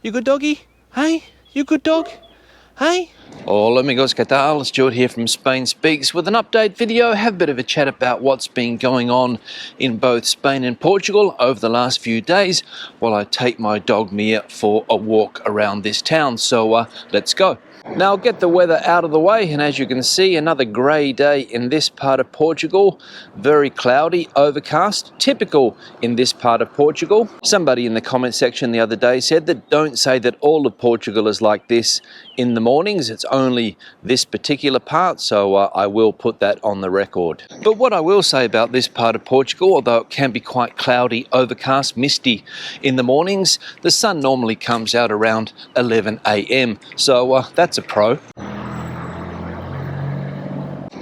You good doggy? Hey? You good dog? Hey? Hola amigos, ¿qué tal? Stuart here from Spain Speaks with an update video. Have a bit of a chat about what's been going on in both Spain and Portugal over the last few days while I take my dog Mia for a walk around this town. So let's go. Now I'll get the weather out of the way, and as you can see, another grey day in this part of Portugal. Very cloudy, overcast, typical in this part of Portugal. Somebody in the comment section the other day said that don't say that all of Portugal is like this in the mornings, it's only this particular part, so I will put that on the record. But what I will say about this part of Portugal, although it can be quite cloudy, overcast, misty in the mornings, the sun normally comes out around 11 AM, so that's a pro.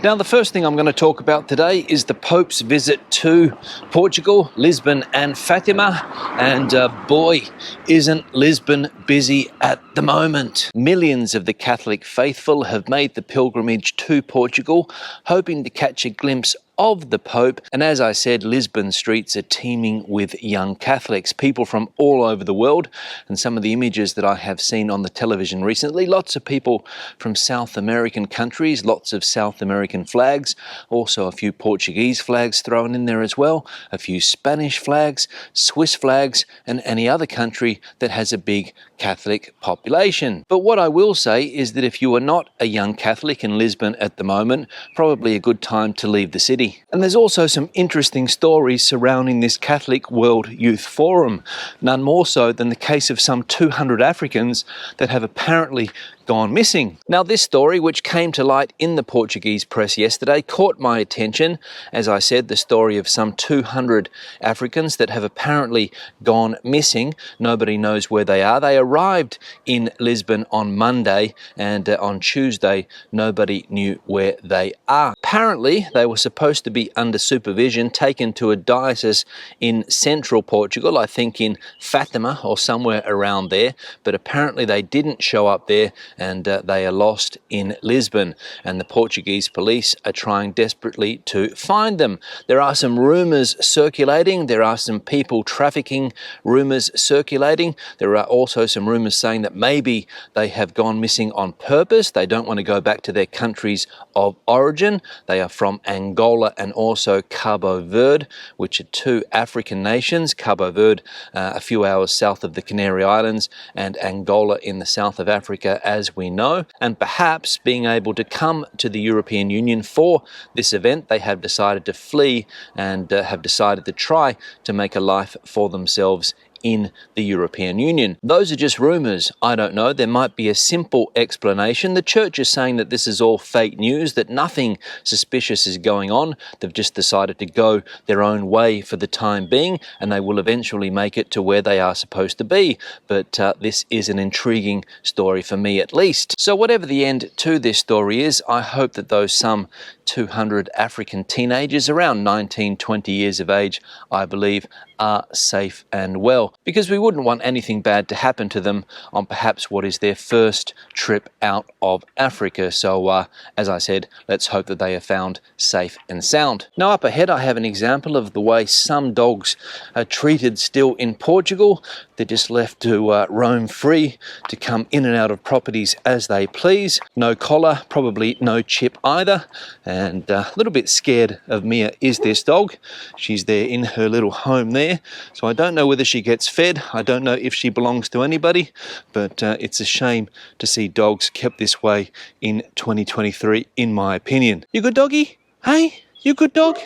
Now, the first thing I'm going to talk about today is the Pope's visit to Portugal, Lisbon and Fatima. And boy, isn't Lisbon busy at the moment. Millions of the Catholic faithful have made the pilgrimage to Portugal, hoping to catch a glimpse of the Pope. And as I said, Lisbon streets are teeming with young Catholics, people from all over the world. And some of the images that I have seen on the television recently, lots of people from South American countries, lots of South American flags, also a few Portuguese flags thrown in there as well, a few Spanish flags, Swiss flags, and any other country that has a big Catholic population. But what I will say is that if you are not a young Catholic in Lisbon at the moment, probably a good time to leave the city. And there's also some interesting stories surrounding this Catholic World Youth Forum, none more so than the case of some 200 Africans that have apparently gone missing. Now, this story, which came to light in the Portuguese press yesterday, caught my attention. As I said, the story of some 200 Africans that have apparently gone missing. Nobody knows where they are. They arrived in Lisbon on Monday, and on Tuesday, nobody knew where they are. Apparently, they were supposed to be under supervision, taken to a diocese in central Portugal, I think in Fatima or somewhere around there, but apparently they didn't show up there, and they are lost in Lisbon, and the Portuguese police are trying desperately to find them. There are some rumours circulating, there are some people trafficking rumours circulating, there are also some rumours saying that maybe they have gone missing on purpose. They don't want to go back to their countries of origin. They are from Angola and also Cabo Verde, which are two African nations. Cabo Verde a few hours south of the Canary Islands, and Angola in the south of Africa, as we know. And perhaps being able to come to the European Union for this event, they have decided to flee and have decided to try to make a life for themselves in the European Union. Those are just rumours. I don't know. There might be a simple explanation. The church is saying that this is all fake news, that nothing suspicious is going on. They've just decided to go their own way for the time being, and they will eventually make it to where they are supposed to be. But this is an intriguing story for me, at least. So whatever the end to this story is, I hope that those some 200 African teenagers, around 19, 20 years of age, I believe, are safe and well, because we wouldn't want anything bad to happen to them on perhaps what is their first trip out of Africa. So as I said, let's hope that they are found safe and sound. Now, up ahead I have an example of the way some dogs are treated still in Portugal. They're just left to roam free, to come in and out of properties as they please. No collar, probably no chip either, and a little bit scared of Mia is this dog. She's there in her little home there. So I don't know whether she gets fed. I don't know if she belongs to anybody, but it's a shame to see dogs kept this way in 2023, in my opinion. You good doggy? Hey, you good dog?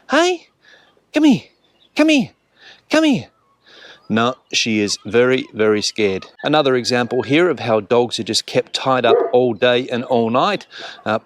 Hey, come here, come here, come here. No, she is very, very scared. Another example here of how dogs are just kept tied up all day and all night,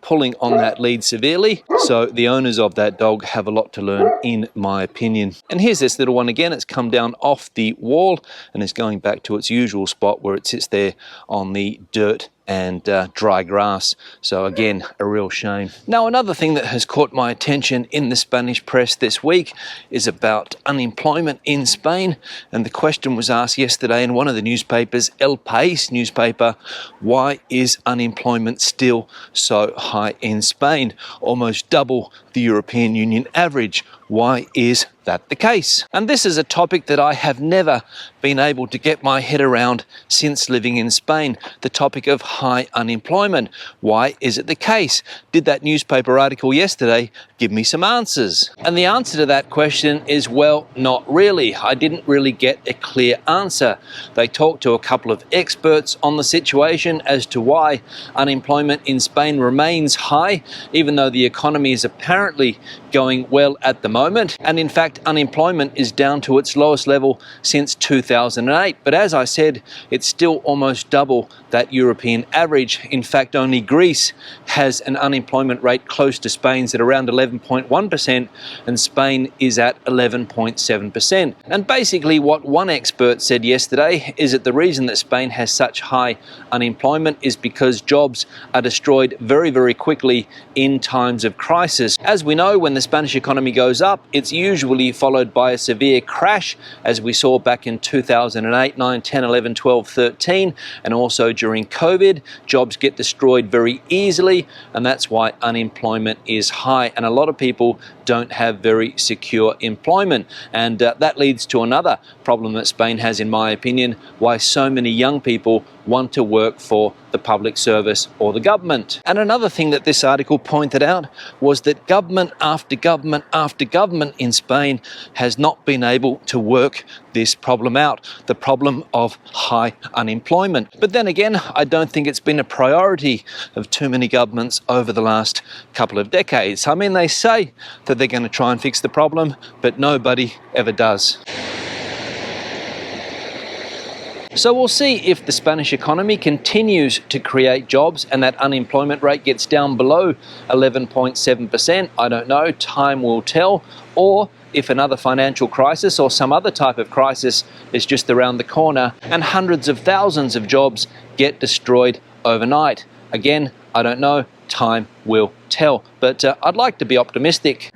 pulling on that lead severely. So the owners of that dog have a lot to learn, in my opinion. And here's this little one again. It's come down off the wall and is going back to its usual spot where it sits there on the dirt and dry grass. So again, a real shame. Now, another thing that has caught my attention in the Spanish press this week is about unemployment in Spain. And the question was asked yesterday in one of the newspapers, El País newspaper, why is unemployment still so high in Spain? Almost double the European Union average. Why is that the case? And this is a topic that I have never been able to get my head around since living in Spain, the topic of high unemployment. Why is it the case? Did that newspaper article yesterday give me some answers? And the answer to that question is, well, not really. I didn't really get a clear answer. They talked to a couple of experts on the situation as to why unemployment in Spain remains high, even though the economy is apparently going well at the moment. And in fact, unemployment is down to its lowest level since 2008. But as I said, it's still almost double that European average. In fact, only Greece has an unemployment rate close to Spain's at around 11.1%, and Spain is at 11.7%. And basically what one expert said yesterday is that the reason that Spain has such high unemployment is because jobs are destroyed very, very quickly in times of crisis. As we know, when the Spanish economy goes up, it's usually followed by a severe crash, as we saw back in 2008, 9, 10, 11, 12, 13, and also during COVID. Jobs get destroyed very easily, and that's why unemployment is high. And a lot of people don't have very secure employment. And that leads to another problem that Spain has, in my opinion, why so many young people want to work for the public service or the government. And another thing that this article pointed out was that government after government after government in Spain has not been able to work this problem out, the problem of high unemployment. But then again, I don't think it's been a priority of too many governments over the last couple of decades. I mean, they say that they're going to try and fix the problem, but nobody ever does. So we'll see if the Spanish economy continues to create jobs and that unemployment rate gets down below 11.7%. I don't know, time will tell. Or if another financial crisis or some other type of crisis is just around the corner and hundreds of thousands of jobs get destroyed overnight. Again, I don't know, time will tell. But I'd like to be optimistic.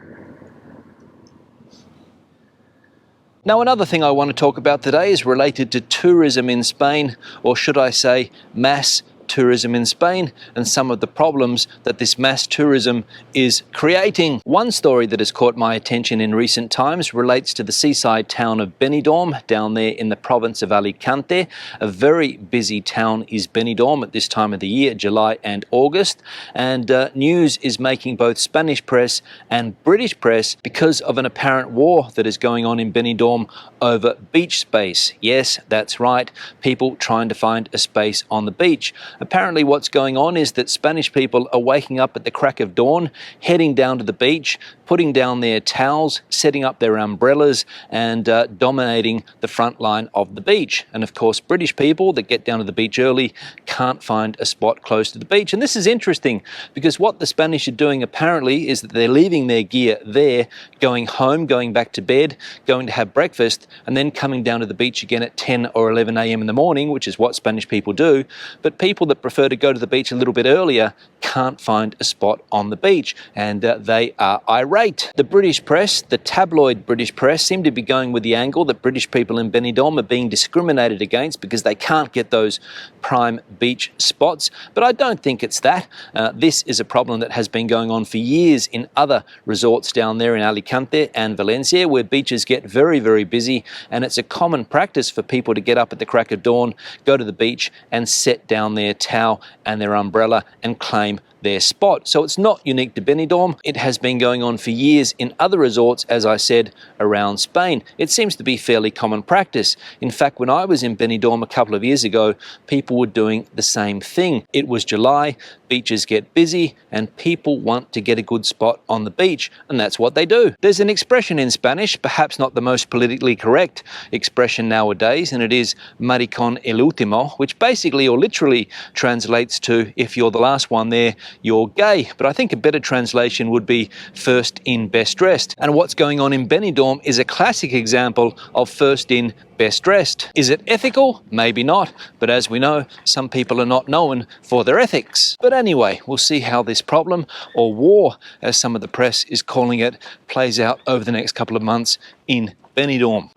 Now, another thing I want to talk about today is related to tourism in Spain, or should I say mass tourism in Spain, and some of the problems that this mass tourism is creating. One story that has caught my attention in recent times relates to the seaside town of Benidorm, down there in the province of Alicante. A very busy town is Benidorm at this time of the year, July and August, and news is making both Spanish press and British press because of an apparent war that is going on in Benidorm over beach space. Yes, that's right, people trying to find a space on the beach. Apparently what's going on is that Spanish people are waking up at the crack of dawn, heading down to the beach, putting down their towels, setting up their umbrellas, and dominating the front line of the beach. And of course, British people that get down to the beach early can't find a spot close to the beach. And this is interesting because what the Spanish are doing apparently is that they're leaving their gear there, going home, going back to bed, going to have breakfast, and then coming down to the beach again at 10 or 11 a.m. in the morning, which is what Spanish people do. But people that prefer to go to the beach a little bit earlier can't find a spot on the beach, and they are irate. The British press, the tabloid British press, seem to be going with the angle that British people in Benidorm are being discriminated against because they can't get those prime beach spots, but I don't think it's that. This is a problem that has been going on for years in other resorts down there in Alicante and Valencia, where beaches get very, very busy, and it's a common practice for people to get up at the crack of dawn, go to the beach and set down their towel and their umbrella and claim their spot. So it's not unique to Benidorm. It has been going on for years in other resorts, as I said, around Spain. It seems to be fairly common practice. In fact, when I was in Benidorm a couple of years ago, people were doing the same thing. It was July, beaches get busy, and people want to get a good spot on the beach, and that's what they do. There's an expression in Spanish, perhaps not the most politically correct expression nowadays, and it is maricón el último, which basically or literally translates to, if you're the last one there, you're gay. But I think a better translation would be first in, best dressed. And what's going on in Benidorm is a classic example of first in, best dressed. Is it ethical? Maybe not. But as we know, some people are not known for their ethics. But anyway, we'll see how this problem, or war, as some of the press is calling it, plays out over the next couple of months in Benidorm.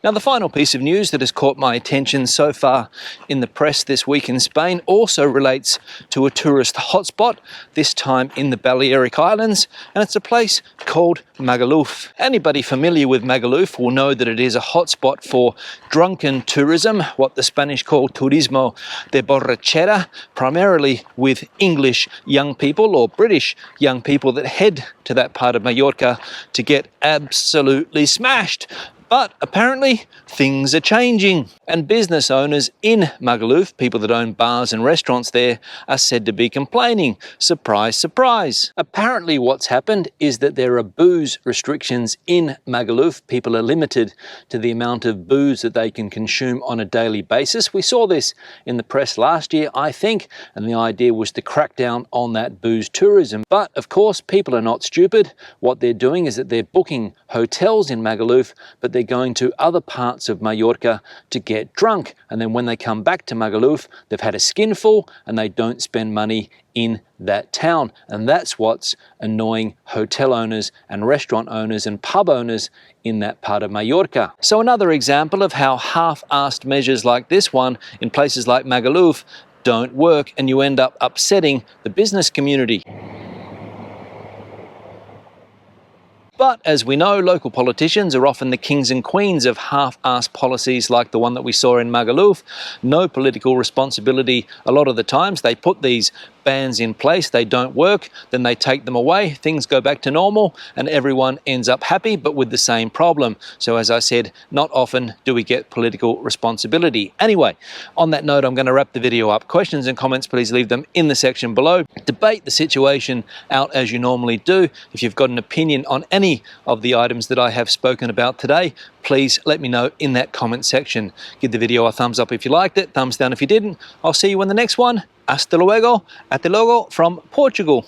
Now, the final piece of news that has caught my attention so far in the press this week in Spain also relates to a tourist hotspot, this time in the Balearic Islands, and it's a place called Magaluf. Anybody familiar with Magaluf will know that it is a hotspot for drunken tourism, what the Spanish call turismo de borrachera, primarily with English young people or British young people that head to that part of Mallorca to get absolutely smashed. But apparently things are changing, and business owners in Magaluf, people that own bars and restaurants there, are said to be complaining. Surprise, surprise. Apparently what's happened is that there are booze restrictions in Magaluf. People are limited to the amount of booze that they can consume on a daily basis. We saw this in the press last year, I think, and the idea was to crack down on that booze tourism. But of course, people are not stupid. What they're doing is that they're booking hotels in Magaluf, but they're going to other parts of Mallorca to get drunk. And then when they come back to Magaluf, they've had a skinful and they don't spend money in that town. And that's what's annoying hotel owners and restaurant owners and pub owners in that part of Mallorca. So another example of how half-assed measures like this one in places like Magaluf don't work, and you end up upsetting the business community. But as we know, local politicians are often the kings and queens of half-assed policies like the one that we saw in Magaluf. No political responsibility a lot of the times. They put these bans in place, they don't work, then they take them away, things go back to normal, and everyone ends up happy, but with the same problem. So as I said, not often do we get political responsibility. Anyway, on that note, I'm going to wrap the video up. Questions and comments, please leave them in the section below. Debate the situation out as you normally do. If you've got an opinion on any of the items that I have spoken about today, please let me know in that comment section. Give the video a thumbs up if you liked it, thumbs down if you didn't. I'll see you in the next one. Hasta luego, from Portugal.